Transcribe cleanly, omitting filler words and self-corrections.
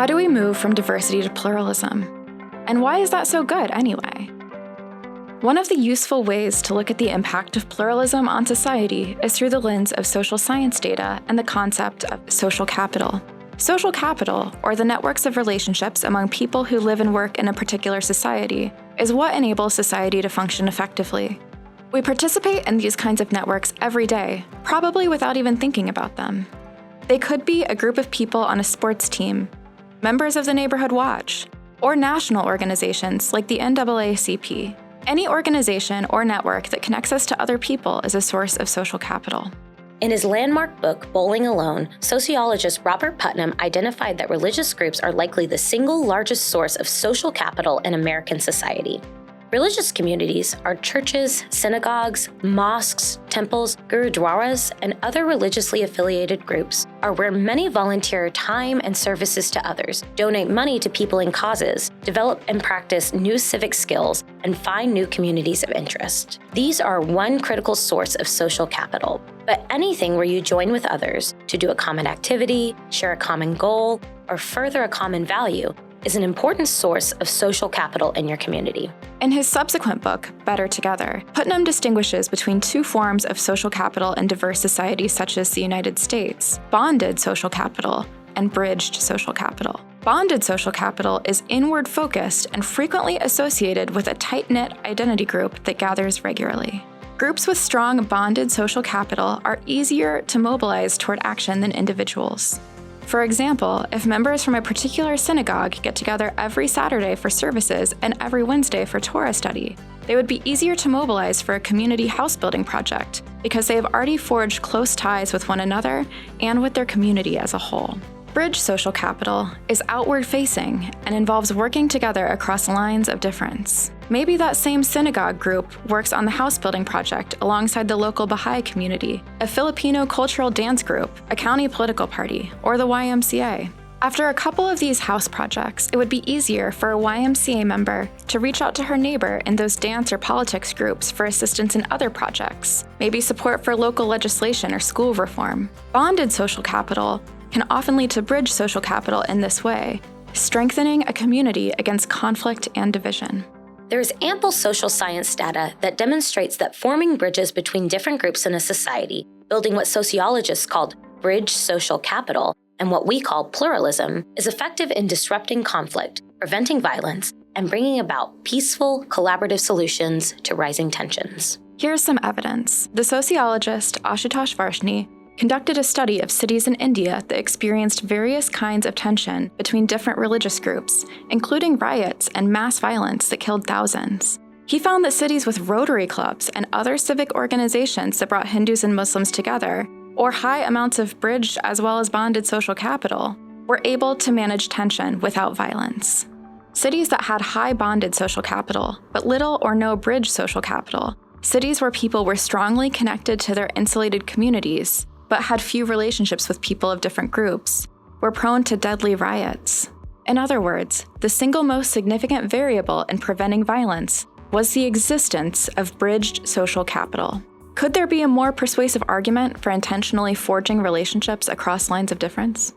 How do we move from diversity to pluralism? And why is that so good anyway? One of the useful ways to look at the impact of pluralism on society is through the lens of social science data and the concept of social capital. Social capital, or the networks of relationships among people who live and work in a particular society, is what enables society to function effectively. We participate in these kinds of networks every day, probably without even thinking about them. They could be a group of people on a sports team, members of the Neighborhood Watch, or national organizations like the NAACP. Any organization or network that connects us to other people is a source of social capital. In his landmark book, Bowling Alone, sociologist Robert Putnam identified that religious groups are likely the single largest source of social capital in American society. Religious communities are churches, synagogues, mosques, temples, gurudwaras, and other religiously affiliated groups are where many volunteer time and services to others, donate money to people and causes, develop and practice new civic skills, and find new communities of interest. These are one critical source of social capital. But anything where you join with others to do a common activity, share a common goal, or further a common value is an important source of social capital in your community. In his subsequent book, Better Together, Putnam distinguishes between two forms of social capital in diverse societies such as the United States: bonded social capital and bridged social capital. Bonded social capital is inward-focused and frequently associated with a tight-knit identity group that gathers regularly. Groups with strong bonded social capital are easier to mobilize toward action than individuals. For example, if members from a particular synagogue get together every Saturday for services and every Wednesday for Torah study, they would be easier to mobilize for a community house-building project because they have already forged close ties with one another and with their community as a whole. Bridge social capital is outward-facing and involves working together across lines of difference. Maybe that same synagogue group works on the house-building project alongside the local Baha'i community, a Filipino cultural dance group, a county political party, or the YMCA. After a couple of these house projects, it would be easier for a YMCA member to reach out to her neighbor in those dance or politics groups for assistance in other projects, maybe support for local legislation or school reform. Bonded social capital can often lead to bridge social capital in this way, strengthening a community against conflict and division. There is ample social science data that demonstrates that forming bridges between different groups in a society, building what sociologists called bridge social capital and what we call pluralism, is effective in disrupting conflict, preventing violence, and bringing about peaceful, collaborative solutions to rising tensions. Here's some evidence. The sociologist Ashutosh Varshney conducted a study of cities in India that experienced various kinds of tension between different religious groups, including riots and mass violence that killed thousands. He found that cities with Rotary clubs and other civic organizations that brought Hindus and Muslims together, or high amounts of bridged as well as bonded social capital, were able to manage tension without violence. Cities that had high bonded social capital, but little or no bridged social capital, cities where people were strongly connected to their insulated communities, but had few relationships with people of different groups, were prone to deadly riots. In other words, the single most significant variable in preventing violence was the existence of bridged social capital. Could there be a more persuasive argument for intentionally forging relationships across lines of difference?